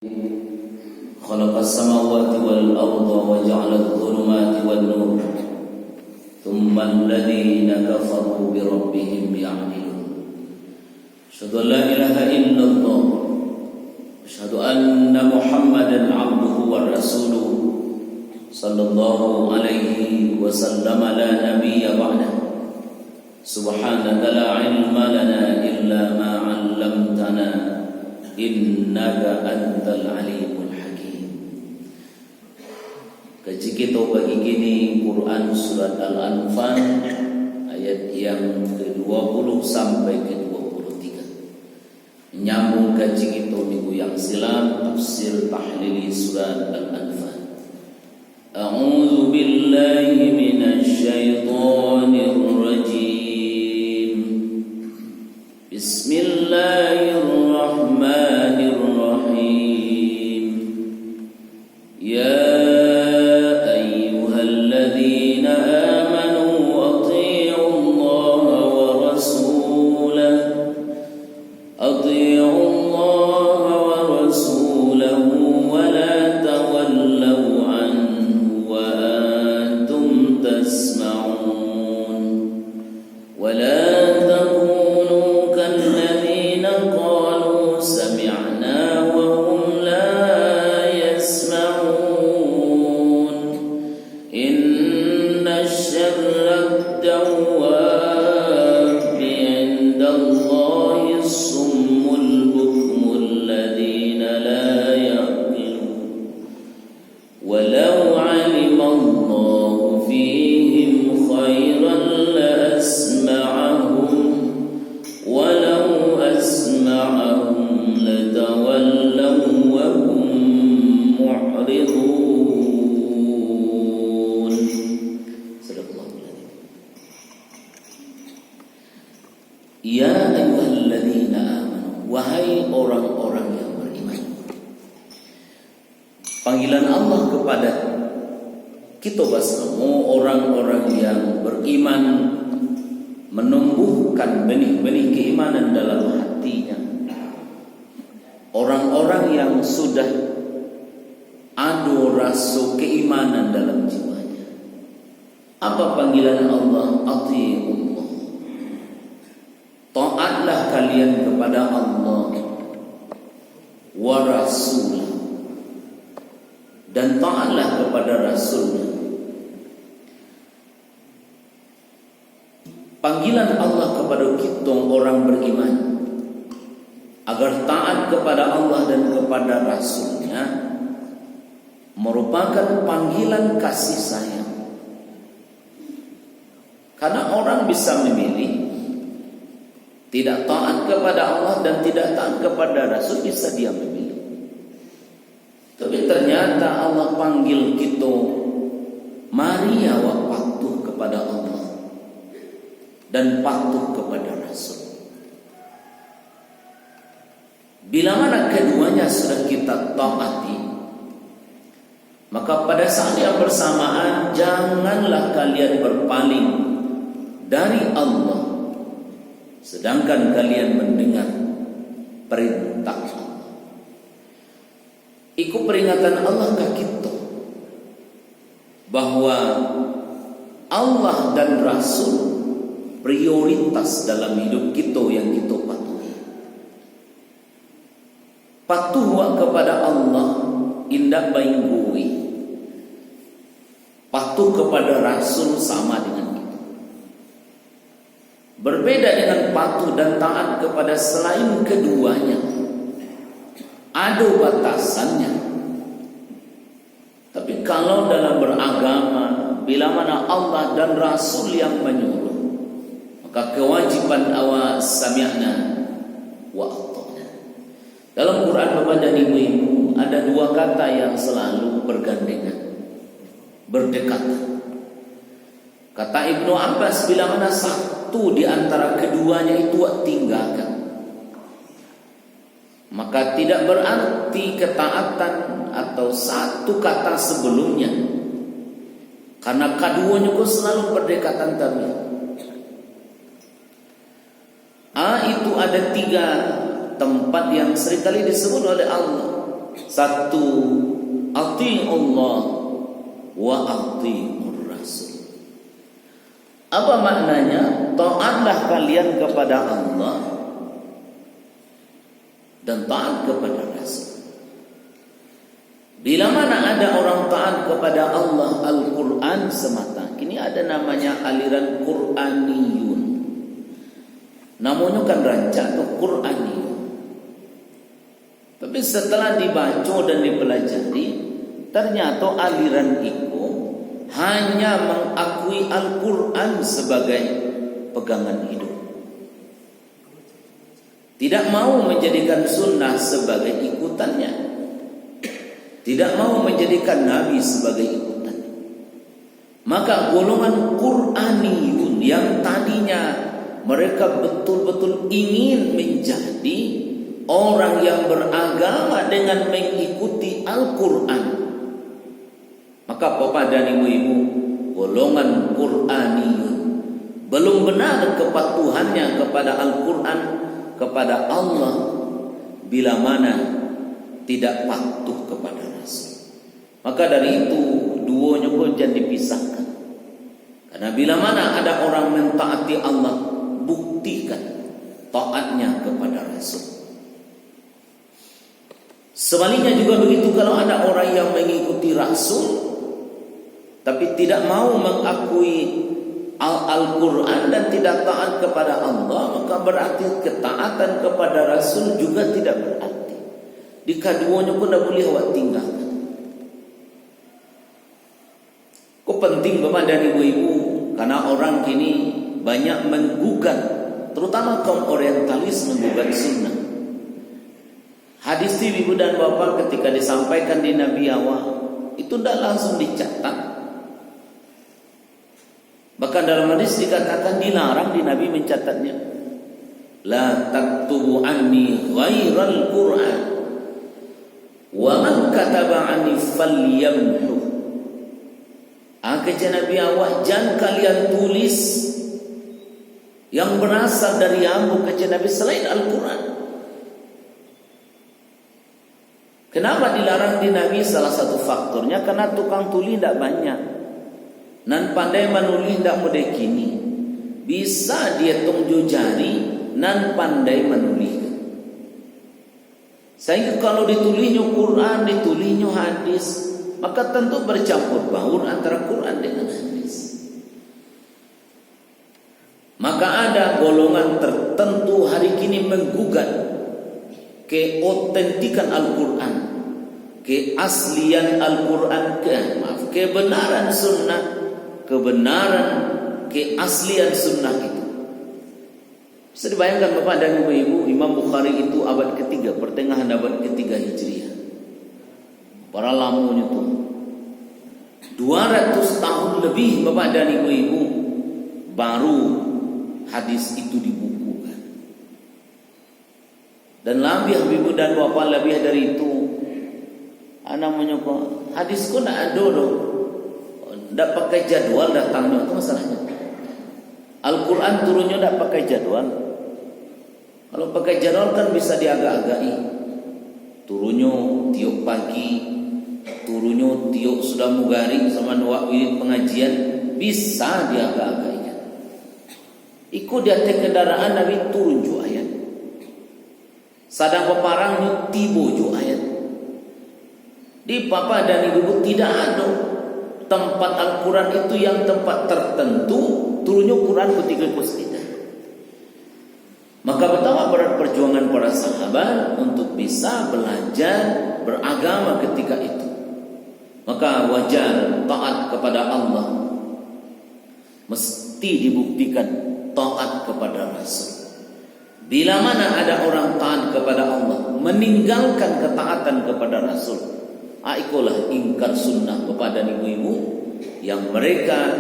خلق السماوات والأرض وجعل الظلمات والنور ثم الذين كفروا بربهم يعدلون أشهد أن لا إله إلا الله أشهد أن محمدا عبده ورسوله صلى الله عليه وسلم لا نبي بعده سبحانك لا علم لنا إلا ما علمتنا innaka antal alimul hakim. Kaji kita bagi kini Quran surat Al-Anfal ayat yang ke-20 sampai ke-23. Menyambung kaji kita minggu yang silam tafsir tahlili surat Al-Anfal. A'udzu billahi minasy syaithanir rajim. Bismillahirrahmanirrahim. Ya ayyuhalladzina amanu athi'ullaha wa rasulahu wa la tawallaw anhu wa antum tasma'un wa la Ya ayyuhalladzina amanu, wahai orang-orang yang beriman. Panggilan Allah kepada kita semua orang-orang yang beriman, menumbuhkan benih-benih keimanan dalam hatinya. Orang-orang yang sudah ada rasa keimanan dalam jiwanya. Apa panggilan Allah? Atii'ullah. Taatlah kalian kepada Allah wa Rasul, dan taatlah kepada Rasulnya. Panggilan Allah kepada kita orang beriman agar taat kepada Allah dan kepada Rasulnya merupakan panggilan kasih sayang. Karena orang bisa memilih tidak taat kepada Allah dan tidak taat kepada Rasul, bisa dia memilih. Tapi ternyata Allah panggil kita, mari awak patuh kepada Allah dan patuh kepada Rasul. Bila mana keduanya sudah kita taati, maka pada saat yang bersamaan janganlah kalian berpaling dari Allah sedangkan kalian mendengar perintah Allah. Iku peringatan Allah ke kita bahwa Allah dan Rasul prioritas dalam hidup kita yang kita patuhi. Patuh kepada Allah indak baingui. Patuh kepada Rasul sama dengan itu. Berbeda dengan patuh dan taat kepada selain keduanya. Ada batasannya. Tapi kalau dalam beragama, bila mana Allah dan Rasul yang menyuruh, maka kewajiban awas sami'na wa ata'na. Dalam Quran Bapak dan Ibu, ada dua kata yang selalu bergandengan, berdekatan. Kata Ibnu Abbas, bila mana satu di antara keduanya itu tinggalkan, maka tidak berarti ketaatan atau satu kata sebelumnya, karena keduanya kok selalu berdekatan tadi. Itu ada tiga tempat yang seringkali disebut oleh Allah Satu, ati'ullah wa ati'ur rasul. Apa maknanya? Taatlah kalian kepada Allah dan taat kepada Rasul. Bila mana ada orang taat kepada Allah Al-Quran semata, kini ada namanya aliran Quraniyun. Namanya kan rancak itu Quraniyun. Tapi setelah dibaca dan dipelajari, ternyata aliran itu hanya mengakui Al-Quran sebagai pegangan hidup. Tidak mau menjadikan sunnah sebagai ikutannya. Tidak mau menjadikan Nabi sebagai ikutannya. Maka golongan Quraniyun yang tadinya mereka betul-betul ingin menjadi orang yang beragama dengan mengikuti Al-Quran, maka Bapak dan Ibu-ibu, golongan Quraniyun belum benar kepatuhannya kepada Al-Quran, kepada Allah, bila mana tidak patuh kepada Rasul. Maka dari itu duanya pun jangan dipisahkan. Karena bila mana ada orang mentaati Allah, buktikan taatnya kepada Rasul. Sebaliknya juga begitu, kalau ada orang yang mengikuti Rasul tapi tidak mau mengakui Al-Quran dan tidak taat kepada Allah, maka berarti ketaatan kepada Rasul juga tidak berarti. Di keduanya pun tidak boleh awak tinggalkan. Kok penting Bapak dan Ibu-ibu, karena orang kini banyak menggugat, terutama kaum orientalis menggugat sunnah. Hadis Ibu dan Bapak ketika disampaikan di Nabi awal itu tidak langsung dicatat. Bahkan dalam hadis dikatakan dilarang di Nabi mencatatnya. La taktubu anni ghairal Qur'an wa man kataba anni falyamhu. Kata Nabi awak, jangan kalian tulis yang berasal dari ambu, kata Nabi, selain Al-Quran. Kenapa dilarang di Nabi? Salah satu faktornya karena tukang tulis tidak banyak. Nan pandai menulis tidak mudah kini. Bisa dia tunggu jari nan pandai menulis. Sehingga kalau ditulisnya Quran, ditulisnya hadis, maka tentu bercampur baur antara Quran dengan hadis. Maka ada golongan tertentu hari kini menggugat keotentikan Al-Quran, keaslian Al-Quran, kebenaran sunnah, kebenaran keaslian sunnah itu. Bisa dibayangkan Bapak dan Ibu-ibu, Imam Bukhari itu abad ketiga, pertengahan abad ketiga Hijriah. Para lamunya itu 200 tahun lebih Bapak dan Ibu-ibu baru hadis itu dibukukan. Dan lebih Ibu dan Bapak lebih dari itu, namanya kok hadis kok tidak ada dong. Tidak pakai jadwal datangnya, itu masalahnya. Al-Quran turunnya tidak pakai jadwal. Kalau pakai jadwal kan bisa diagak-agai. Turunnya tiap pagi, turunnya tiap sudah mugari sama dua wirid pengajian, bisa diagak-againya. Ikut di atas kendaraan Nabi turun ju ayat. Sadang peparangnya tibo ju ayat. Di Papa dan Ibu tidak ada tempat Al-Quran itu yang tempat tertentu turunnya Quran ketika tidak. Maka betapa berat perjuangan para sahabat untuk bisa belajar beragama ketika itu. Maka wajar taat kepada Allah mesti dibuktikan taat kepada Rasul. Bila mana ada orang taat kepada Allah, meninggalkan ketaatan kepada Rasul, ikulah ingkar sunnah kepada ibu-ibu yang mereka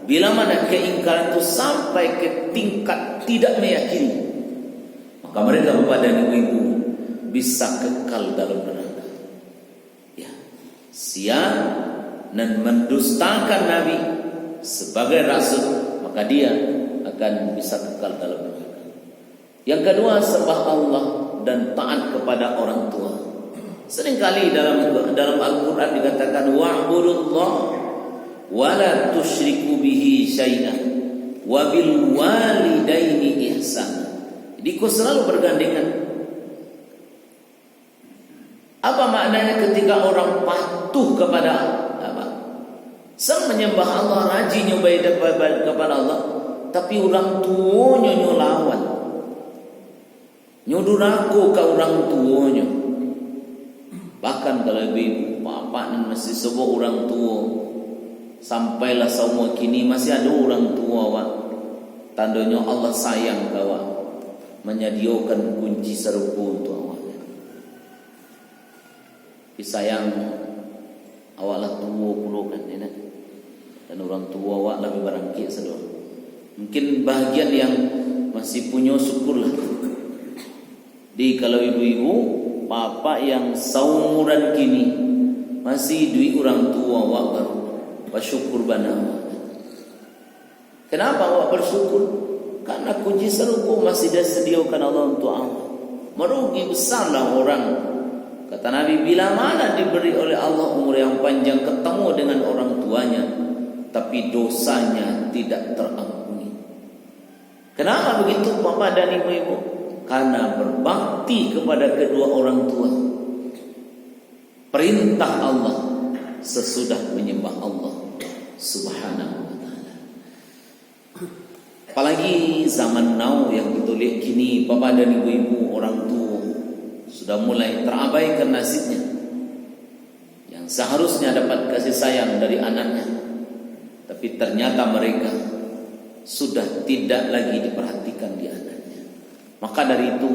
bila mana keingkaran itu sampai ke tingkat tidak meyakini, maka mereka kepada ibu-ibu bisa kekal dalam neraka. Ya, siap dan mendustakan Nabi sebagai Rasul, maka dia akan bisa kekal dalam neraka. Yang kedua, sembah Allah dan taat kepada orang tua. Seringkali dalam Al-Quran dikatakan wa'budullah wa la tusyriku bihi syai'an wa bil walidaini ihsan. Jadi kau selalu bergandengan. Apa maknanya ketika orang patuh kepada apa? Sang menyembah Allah, rajin nyobai kepada Allah, tapi orang tuanya nyolawan, nyodurako ke orang tuanya. Bahkan kalau ibu bapak nan masih sebuah orang tua, sampailah semua kini masih ada orang tua wak. Tandanya Allah sayang kawan, menyediakan kunci serupa untuk awak. Disayang awaklah tua puluh kan ini, dan orang tua awak lebih barangkit sedang. Mungkin bahagian yang masih punya syukurlah. Di kalau ibu-ibu bapak yang seumuran kini masih duit orang tua awak baru bersyukur bana. Kenapa awak bersyukur? Karena kunci serupa masih disediakan Allah untuk awak. Merugi besarlah orang. Kata Nabi, bila mana diberi oleh Allah umur yang panjang ketemu dengan orang tuanya, tapi dosanya tidak terampuni. Kenapa begitu bapak dan ibu-ibu? Karena berbakti kepada kedua orang tua. Perintah Allah sesudah menyembah Allah Subhanahu wa ta'ala. Apalagi zaman now yang kita lihat kini, bapak dan ibu-ibu orang tua sudah mulai terabaikan nasibnya, yang seharusnya dapat kasih sayang dari anaknya, tapi ternyata mereka sudah tidak lagi diperhatikan di anaknya. Maka dari itu,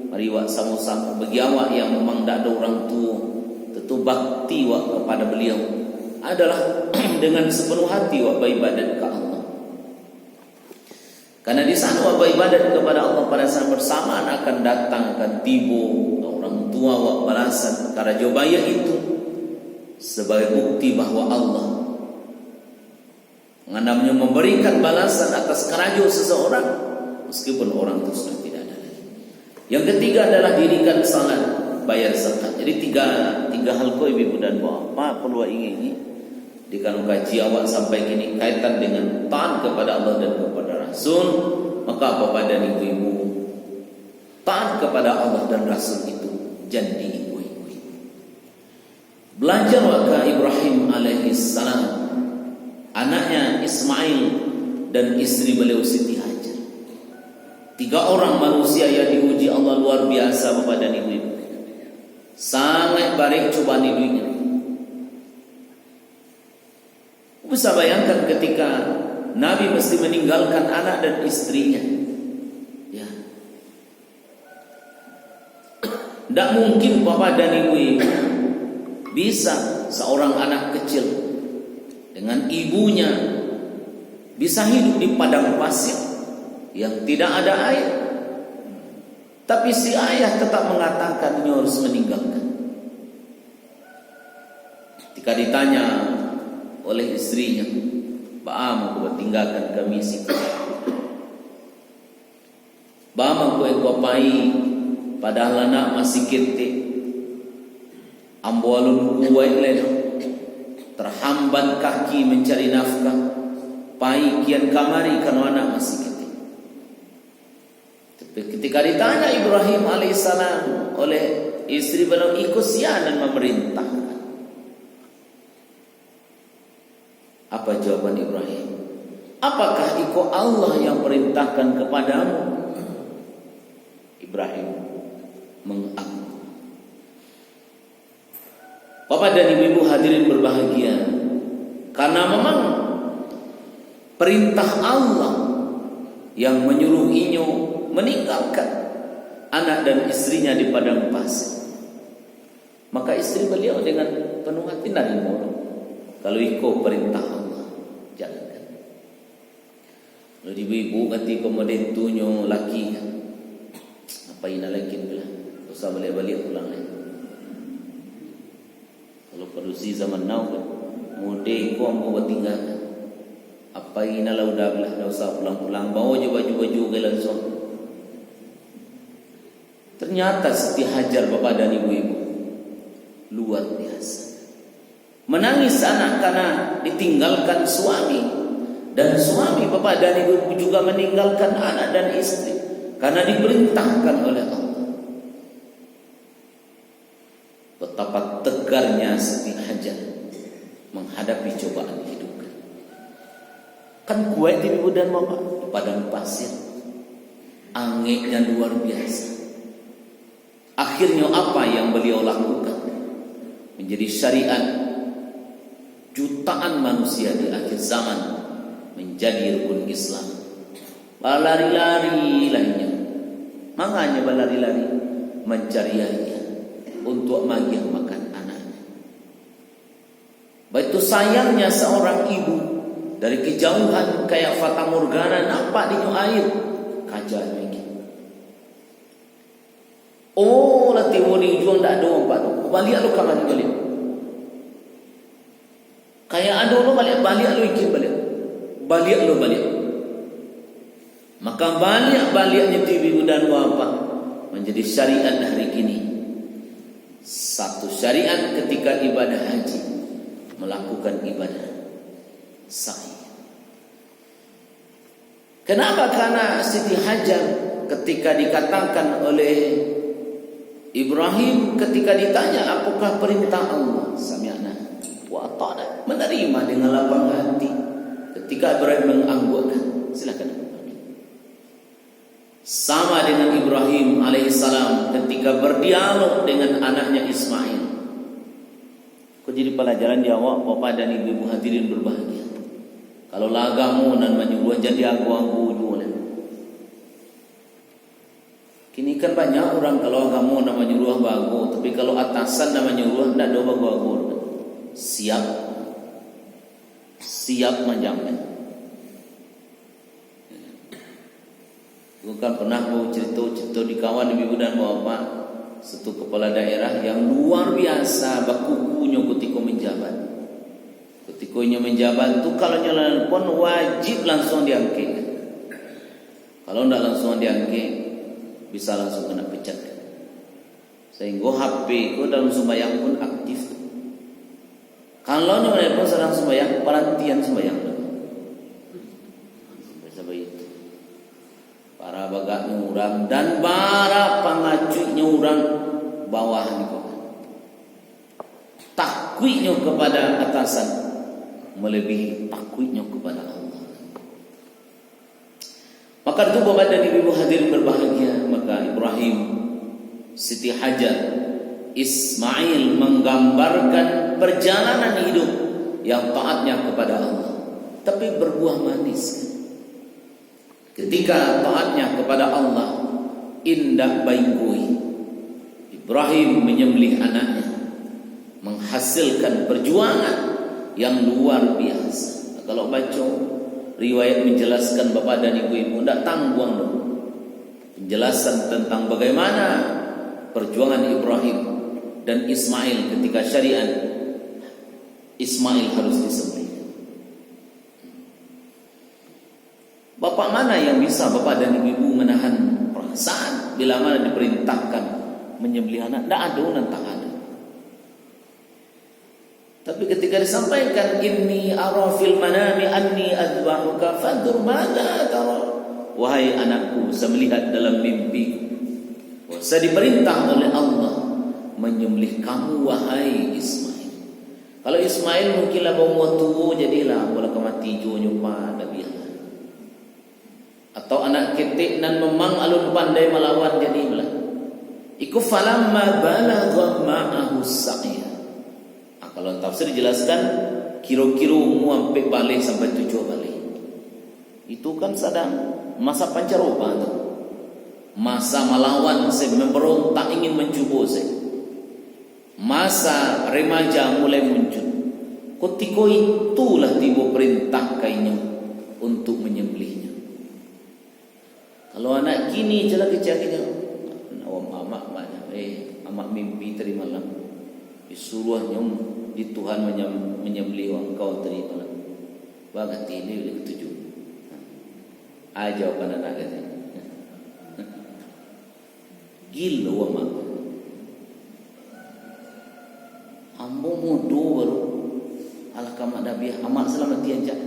mari wak sama-sama bagi awak yang memang tidak ada orang tua, tentu bakti wak kepada beliau adalah dengan sepenuh hati wak beribadat ke Allah. Karena di sana wak beribadat kepada Allah pada saat bersamaan akan datang, akan tiba orang tua wak balasan perkara jobaya itu sebagai bukti bahwa Allah menganamnya memberikan balasan atas kerajo seseorang meskipun orang itu sudah tidak ada lagi. Yang ketiga adalah dirikan salat, bayar zakat. Jadi tiga hal kau ibu dan bapak perlu ingin di kalau kaji awak sampai kini kaitan dengan taat kepada Allah dan kepada Rasul, maka bapak dan ibu-ibu taat kepada Allah dan Rasul itu jadi ibu-ibu. Belajar waka Ibrahim alaihissalam, anaknya Ismail dan istri beliau Siti Hajar. 3 orang manusia yang diuji Allah luar biasa bapak dan ibu-ibu. Sangat baik cobaan hidupnya. Bisa bayangkan ketika Nabi mesti meninggalkan anak dan istrinya. Ya. Tidak mungkin bapak dan ibu-ibu bisa seorang anak kecil dengan ibunya bisa hidup di padang pasir yang tidak ada air, tapi si ayah tetap mengatakan dia harus meninggalkan. Ketika ditanya oleh istrinya, "Ba'am aku tinggalkan kami sih. Ba'am aku pai padahal anak masih kete. Ambolun kuai leno terhambat kaki mencari nafkah. Pai kian kamari karena anak masih kete." Ketika ditanya Ibrahim alaihissalam oleh istri beliau, ikut sianan memerintah. Apa jawaban Ibrahim? Apakah ikut Allah yang perintahkan kepadamu? Ibrahim mengaku. Bapak dan ibu-ibu hadirin berbahagia, karena memang perintah Allah yang menyuruh Inyo meninggalkan anak dan istrinya di padang pasir. Maka istri beliau dengan penuh hati nerima. Kalau ikut perintah Allah, jalankan. Kalau ibu-ibu ganti kemudian tunyo laki, apa ina lagi bilang, usah balik-balik pulang lagi. Kalau produksi zaman now kan, mode ko mau tinggalkan. Apa ina lah udah belah, dah usah pulang-pulang, bawa je baju-baju ke langsung. Ternyata Siti Hajar bapak dan ibu-ibu luar biasa. Menangis anak karena ditinggalkan suami, dan suami bapak dan ibu juga meninggalkan anak dan istri karena diperintahkan oleh Allah. Betapa tegarnya Siti Hajar menghadapi cobaan hidup. Kan kuat ibu dan bapak di padang pasir, anginnya luar biasa. Akhirnya apa yang beliau lakukan menjadi syariat jutaan manusia di akhir zaman, menjadi rukun Islam. Berlari-lari lainnya, makanya berlari-lari mencari ayah untuk magih makan anaknya. Begitu sayangnya seorang ibu dari kejauhan kayak Fata Morgana nampak di air kajar lagi. Oh, latih woni jual tak ada empat. Balik lu kapan balik? Kayak ada lu balik lu ikut balik lu balik. Maka baliknya TV dan bapak menjadi syariat hari kini. Satu syariat ketika ibadah haji, melakukan ibadah sa'i. Kenapa? Karena Siti Hajar ketika dikatakan oleh Ibrahim, ketika ditanya apakah perintah Allah, sami'na wa ata'na, menerima dengan lapang hati. Ketika Ibrahim menganggurkan, silakan. Sama dengan Ibrahim alaihissalam ketika berdialog dengan anaknya Ismail. Kau jadi pelajaran di awak bapak dan ibu hadirin berbahagia. Kalau lagamu dan menyuruh jadi aku jualan. Kini kan banyak orang kalau kamu nama nyuruh bagus, tapi kalau atasan nama nyuruh tidak ada bagus. Siap menjamin. Bukan pernah mau cerita di kawan ibu dan bapak, satu kepala daerah yang luar biasa bakukunya ketika menjabat. Ketika menjabat tu kalau nyala pun wajib langsung diangkat. Kalau tidak langsung diangkat, bisa langsung kena pecat. Sehingga HP ku dalam sembahyang pun aktif. Kalau nyala pun sedang sembahyang, perhatian sembahyang. Biasa begitu. Para bagaknya orang dan para pengacunya orang bawah ni kau. Takwiknya kepada atasan melebihi takwiknya kepada Allah. Maka itu bapak dan ibu hadirin berbahagia. Maka Ibrahim, Siti Hajar, Ismail menggambarkan perjalanan hidup yang taatnya kepada Allah, tapi berbuah manis. Ketika taatnya kepada Allah, indah baikui. Ibrahim menyembelih anaknya, menghasilkan perjuangan yang luar biasa. Kalau baca riwayat menjelaskan bapak dan ibu-ibu, tidak tanggung dong. Penjelasan tentang bagaimana perjuangan Ibrahim dan Ismail ketika syariat Ismail harus disembelih. Bapak mana yang bisa bapak dan ibu menahan perasaan bila mana diperintahkan menyembelih anak? Tidak ada, nantang ada. Tapi ketika disampaikan inni ara fil manami anni adbahuka fandur madza tara, wahai anakku, saya melihat dalam mimpi saya diperintah oleh Allah menyembelih kamu wahai Ismail. Kalau Ismail mungkinlah bawa tua jadilah bola kemati jo nyoba dah biar. Atau anak ketik dan memang alun pandai melawan jadi belah. Iku falamma balagha ma'ahu sa'ya. Kalau tafsir dijelaskan kira-kira sampai balik sampai 7 balik. Itu kan sedang masa pancaroba tu. Masa melawan, memberontak ingin mencuba saya. Masa remaja mulai muncul. Ketika itulah tiba perintah kainnya untuk menyembelihnya. Kalau anak kini jelas kecaknya, awam amak banyak, amak mimpi terimalah. Disuruhnya di Tuhan menyembelih engkau terimalah. Bagat ini boleh ketujuh. Aja pada anak kata. Gila amak. Ambo mudu baru ala kama nabi amak selamat tianjak.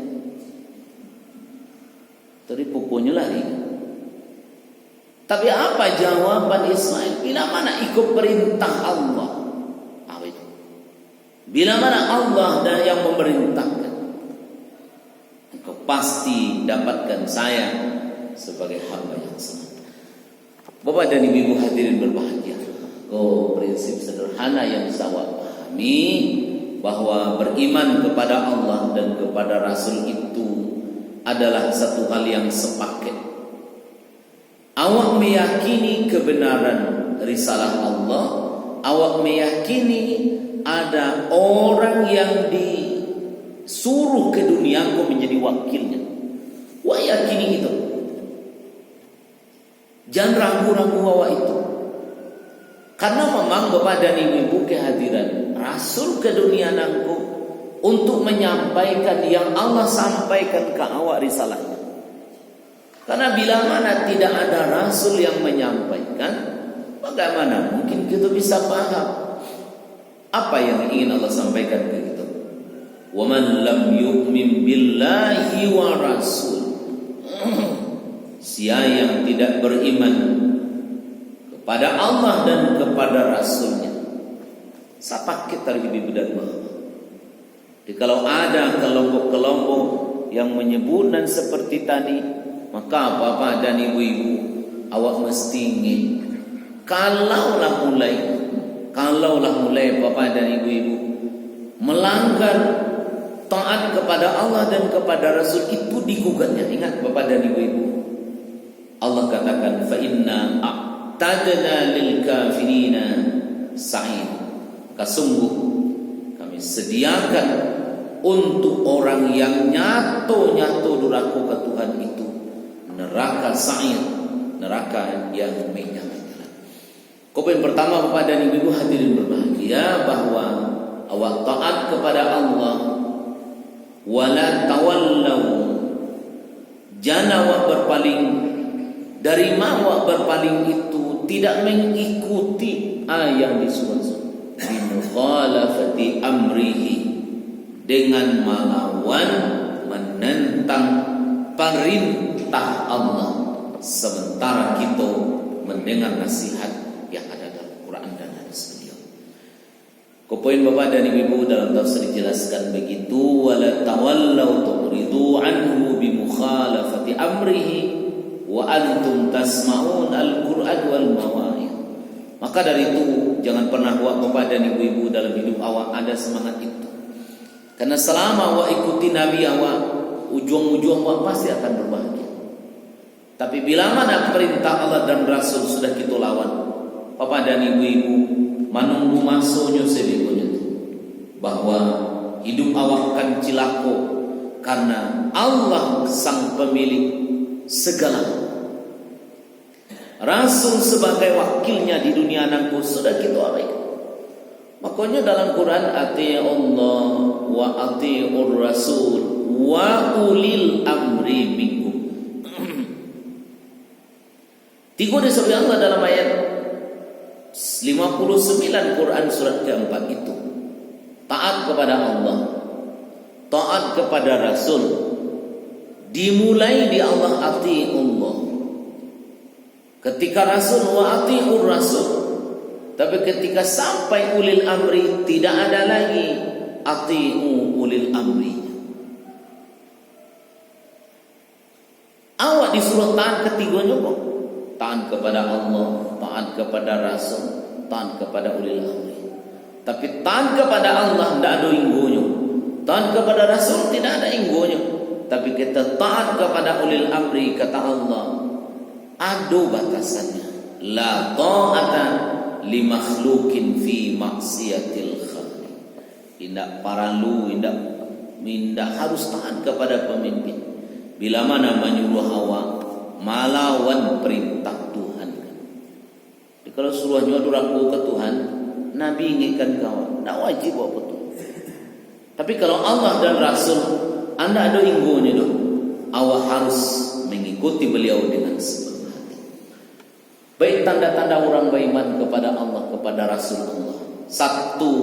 Tadi pokoknya lari. Tapi apa jawaban Ismail? Bila mana ikut perintah Allah? Apa itu? Bila mana Allah dan yang memerintahkan, engkau pasti dapatkan saya sebagai hamba yang selamat. Bapak dan ibu hadirin berbahagia. Prinsip sederhana yang saya pahami bahwa beriman kepada Allah dan kepada Rasul itu adalah satu hal yang sepaket. Awak meyakini kebenaran risalah Allah, awak meyakini ada orang yang disuruh ke dunia kau menjadi wakilnya. Wah, yakini itu. Jangan ragu-ragu awak itu. Karena memang Bapak dan Ibu kehadiran Rasul ke dunia nangku untuk menyampaikan yang Allah sampaikan ke awak risalahnya. Karena bila mana tidak ada Rasul yang menyampaikan, bagaimana mungkin kita bisa paham apa yang ingin Allah sampaikan ke kita. Wa man lam yu'min billahi wa rasul. Siapa yang tidak beriman kepada Allah dan kepada Rasulnya, siapa kita lebih dan bahagia. Jadi kalau ada kelompok-kelompok yang menyebut dan seperti tadi, maka bapak dan ibu-ibu awak mesti ingin kalaulah mulai bapak dan ibu-ibu melanggar taat kepada Allah dan kepada Rasul itu digugatnya. Ingat bapak dan ibu-ibu, Allah katakan fa inna a'tadna lil kafirina sa'ir. Sungguh kami sediakan untuk orang yang nyato duraku ke Tuhan itu neraka sa'ir, neraka yang menyala-nyala. Poin pertama Bapak dan Ibu hadirin berbahagia, bahwa awak taat kepada Allah, wala tawallau, jangan awak berpaling dari awak berpaling itu tidak mengikuti yang disuruh bimukhalafati amrihi, dengan melawan menentang perintah Allah, sementara kita mendengar nasihat yang ada dalam Quran dan hadis beliau. Poin Bapak dan Ibu dalam tafsir dijelaskan begitu, wala tawallau tu'ridu anhu bimukhalafati amrihi wa antum tasma'un al-Qur'an wal mawa'id. Maka dari itu jangan pernah Bapak dan Ibu dalam hidup awak ada semangat itu. Karena selama awak ikuti Nabi awak, ujung-ujung awak pasti akan berbahagia. Tapi bila mana perintah Allah dan Rasul sudah kita lawan, Bapak dan Ibu menunggu masuknya sebegini bahwa hidup awak akan cilako, karena Allah sang pemilik segala. Rasul sebagai wakilnya di dunia nangku sudah kita abaikan. Makanya dalam Quran ati Allah wa atiur Rasul wa ulil amri minkum. Tiga disebut Allah dalam ayat 59 Quran surat keempat itu. Taat kepada Allah, taat kepada Rasul, dimulai di Allah ati Allah. Ketika Rasul wa atiur Rasul, tapi ketika sampai ulil amri tidak ada lagi atiu ulil amri. Awak disuruh taat ketiganya kok. Taat kepada Allah, taat kepada Rasul, taat kepada ulil amri. Tapi taat kepada Allah tidak ada inggonya, taat kepada Rasul tidak ada inggonya. Tapi kita taat kepada ulil amri, kata Allah, ada batasannya. La ta'ata li makhlukin fi maksiatil khaliq. Tidak perlu, tidak harus taat kepada pemimpin bila mana menyuruh awak melawan perintah Tuhan. Jadi kalau suruhnya duraku ke Tuhan, Nabi inginkan kau, tidak wajib apa tu. Tapi kalau Allah dan Rasul, anda ada inggonya doh, awak harus mengikuti beliau dengan sepenuh hati. Baik tanda-tanda orang beriman kepada Allah, kepada Rasul Allah. Satu,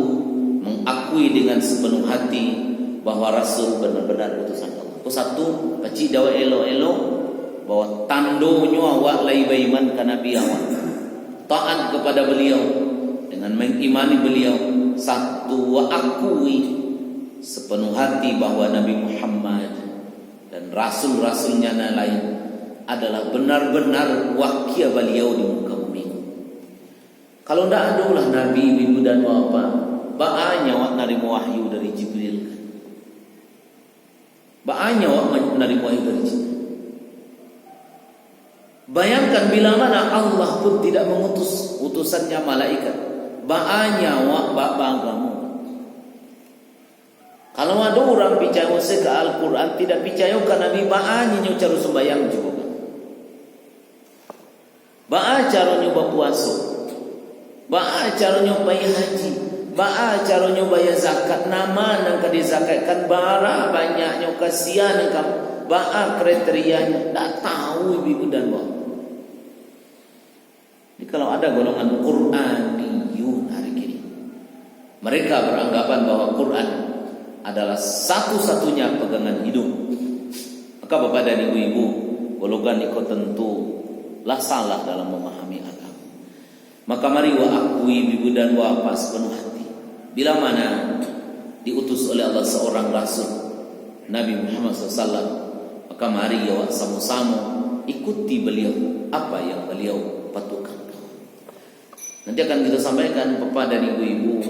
mengakui akui dengan sepenuh hati bahwa Rasul benar-benar utusan Allah. Satu, paci dawa elo-elo bahwa tandonyo awak lai baiman ka nabi awak. Taat kepada beliau dengan mengimani beliau. Satu, wa akui sepenuh hati bahwa Nabi Muhammad dan rasul-rasulnya yang lain adalah benar-benar wakil beliau di muka bumi. Kalau tidak ada lah Nabi, ibu dan bapak, ba'anya wak narima wahyu dari Jibril. Ba'anya wak narima wahyu dari Jibril. Bayangkan bila mana Allah pun tidak mengutus utusannya malaikat. Ba'anya wak ba'agamu. Kalau ada orang percaya ke Al-Quran tidak percaya ke Nabi, ba'anya cara sembahyang juga. Ba'a caranya berpuasa, ba'a caranya bayar haji, ba'a caranya bayar zakat. Nama nang ka dizakatkan bara banyaknya kasihan nang ba'a kriterianya tak tahu ibu dan bapak. Jadi kalau ada golongan Qur'aniyun hari ini, mereka beranggapan bahwa Quran adalah satu-satunya pegangan hidup, maka bapak dan ibu-ibu, golongan ikut tentu lah salah dalam memahami agama. Maka mari wa akui ibu dan bapak sepenuh hati. Bila mana diutus oleh Allah seorang Rasul Nabi Muhammad SAW, maka mari ya sama-sama ikuti beliau apa yang beliau patukan. Nanti akan kita sampaikan bapak dan ibu-ibu,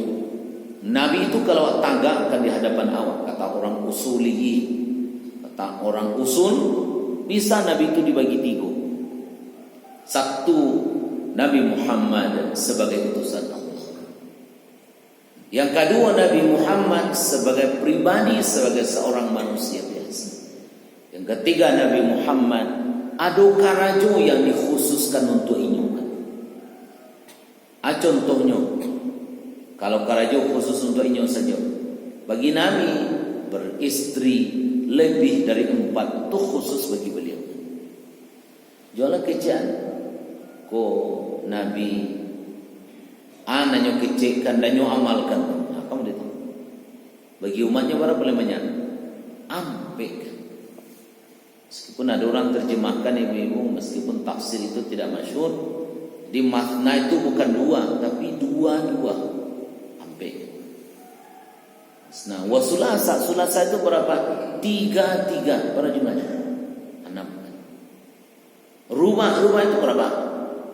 Nabi itu kalau tagak akan di hadapan awak, kata orang usuliyi, kata orang usul, bisa Nabi itu dibagi tiga. Satu, Nabi Muhammad sebagai utusan Allah. Yang kedua, Nabi Muhammad sebagai pribadi, sebagai seorang manusia biasa. Yang ketiga, Nabi Muhammad ada karajo yang dikhususkan untuk inyuman. Contohnya, kalau karajo khusus untuk inyum saja, bagi Nabi beristri lebih dari 4 itu khusus bagi beliau. Jualan kecian ko Nabi anaknya kecilkan dan nyo amalkan. Nah, kamu itu bagi umatnya berapa lemahnya? Ampe. Meskipun ada orang terjemahkan ibu-ibu, meskipun tafsir itu tidak masyhur, di makna itu bukan 2 tapi 22 ampe. Nah, wasulasa itu berapa? 3 berapa jumlahnya? 6. Rumah itu berapa?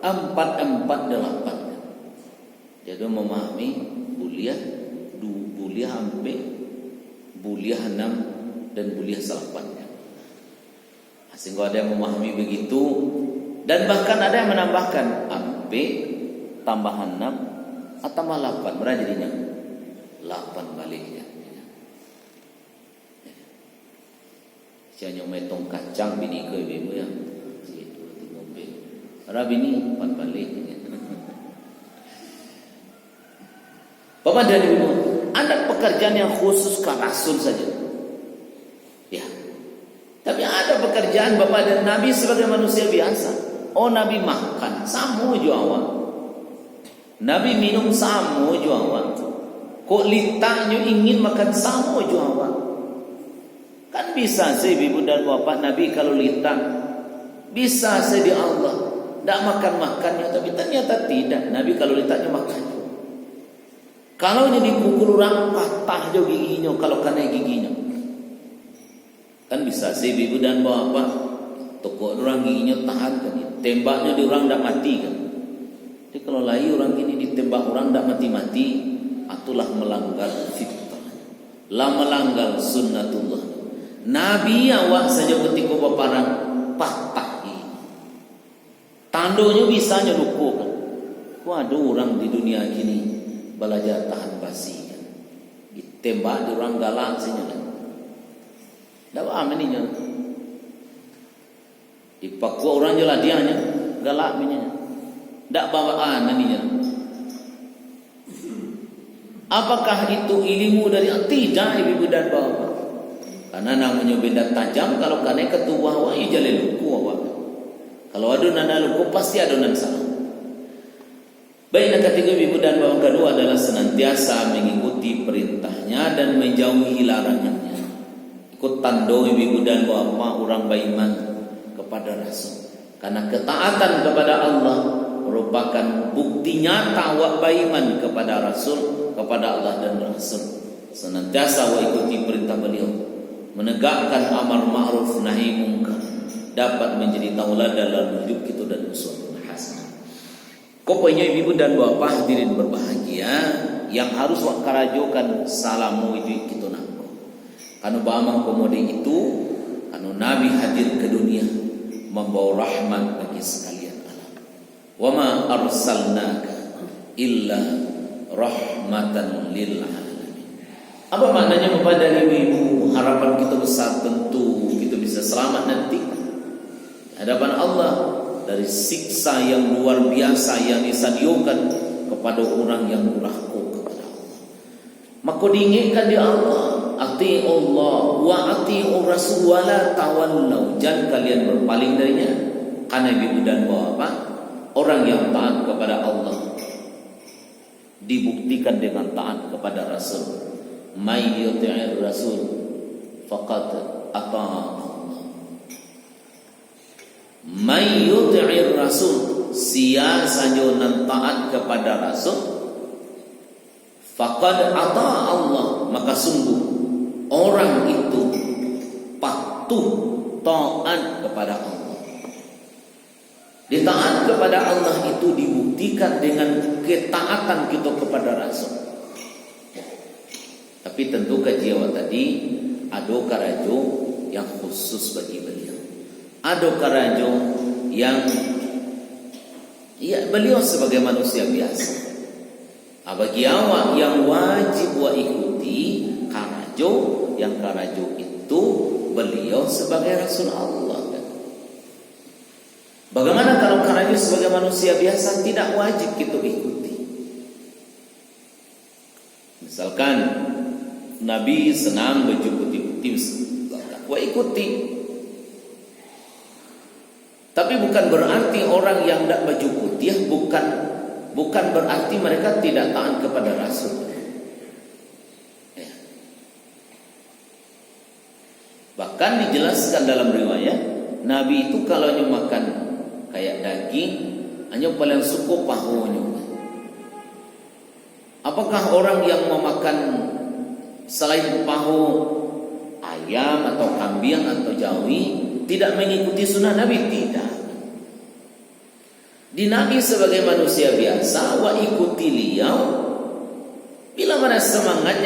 4, 8. Jadi memahami buliah, buliah ampe, buliah 6 dan buliah 8. Sehingga ada yang memahami begitu, dan bahkan ada yang menambahkan ampe tambahan 6 atau tambah 8, berapa jadinya? 8 baliknya. Sianya metong kacang bini ke ibu ya. Rabi ini 4 balik. Bapak dan Ibu, ada pekerjaan yang khusus ke Rasul saja. Ya. Tapi ada pekerjaan Bapak dan Nabi sebagai manusia biasa. Oh, Nabi makan, samu jo awak. Nabi minum, samu jo awak. Kok litaknya ingin makan, samu jo awak. Kan bisa sih Ibu dan Bapak, Nabi kalau litak bisa sih di Allah tidak makan-makannya, tapi ternyata tidak. Nabi kalau litaknya makan. Kalau ini dipukul orang, patah jo giginya kalau kena giginya. Kan bisa sih ibu dan bapak, toko orang giginya tahan kan, tembaknya di orang tidak mati kan. Jadi kalau lagi orang ini ditembak orang tidak mati-mati, itulah melanggar fitrah, lah melanggar sunnatullah. Nabi awak saja ketika baparang patah. Tandonya bisa nyerukukan. Waduh, orang di dunia ini belajar tahan basi kan. Ditembak di orang galak saja kan. Tak paham ini nya. Dipakwa orang jelah dianya galak minyak. Tak bawaan ini nya. Apakah itu ilmu dari tidak ibu dan bapak? Karena namanya benda tajam, kalau kane ketua wa ijale luku awak. Kalau adonan luku pasti adonan salah. Baik, yang ketiga ibu dan bapak kedua adalah senantiasa mengikuti perintahnya perintahnya dan menjauhi larangannya. Ikut tando ibu dan bapak orang beriman kepada Rasul. Karena ketaatan kepada Allah merupakan bukti nyata wa beriman kepada Rasul, kepada Allah dan Rasul. Senantiasa wa ikuti perintah beliau, menegakkan amar ma'ruf nahi munkar, dapat menjadi tauladan dalam hidup kita dan uswatun hasanah. Pokoknya ibu dan bapak hadirin berbahagia, yang harus wak karajokan salamu itu kita nangko. Kanu bamang komode itu, kanu Nabi hadir ke dunia membawa rahmat bagi sekalian alam. Wa ma arsalnaka illa rahmatan lil alamin. Apa maknanya kepada ibu? Harapan kita besar, tentu kita bisa selamat nanti hadapan Allah dari siksa yang luar biasa yang disediakan kepada orang yang durhaka kepada Allah. Maka diingatkan di Allah, ati Allah wa ati Rasul wa la tawallau, jangan kalian berpaling darinya. Karena ibu dan bapak, orang yang taat kepada Allah dibuktikan dengan taat kepada Rasul. May yuti'ir Rasul faqad ata'a Allah. May yuti'ir Rasul, sia saja nan taat kepada Rasul, faqad ata'a Allah, maka sungguh orang itu patuh taat kepada Allah. Ditaat kepada Allah itu dibuktikan dengan ketaatan kita kepada Rasul. Tapi tentu kajian tadi ada karajo yang khusus bagi beliau. Ada karajo yang beliau sebagai manusia biasa. Bagi awak yang wajib wa ikuti karajo, yang karajo itu beliau sebagai Rasul Allah. Bagaimana kalau karajo sebagai manusia biasa tidak wajib kita ikuti? Misalkan Nabi senang baju putih-putih, wa ikuti. Tapi bukan berarti orang yang tidak baju putih bukan berarti mereka tidak taat kepada Rasul. Ya. Bahkan dijelaskan dalam riwayat, Nabi itu kalau makan kayak daging, hanya paling suka pahunya. Apakah orang yang memakan selain pahu ayam atau kambing atau jawi tidak mengikuti sunnah Nabi? Tidak. Di Nabi sebagai manusia biasa wa ikuti beliau bila mana semangatnya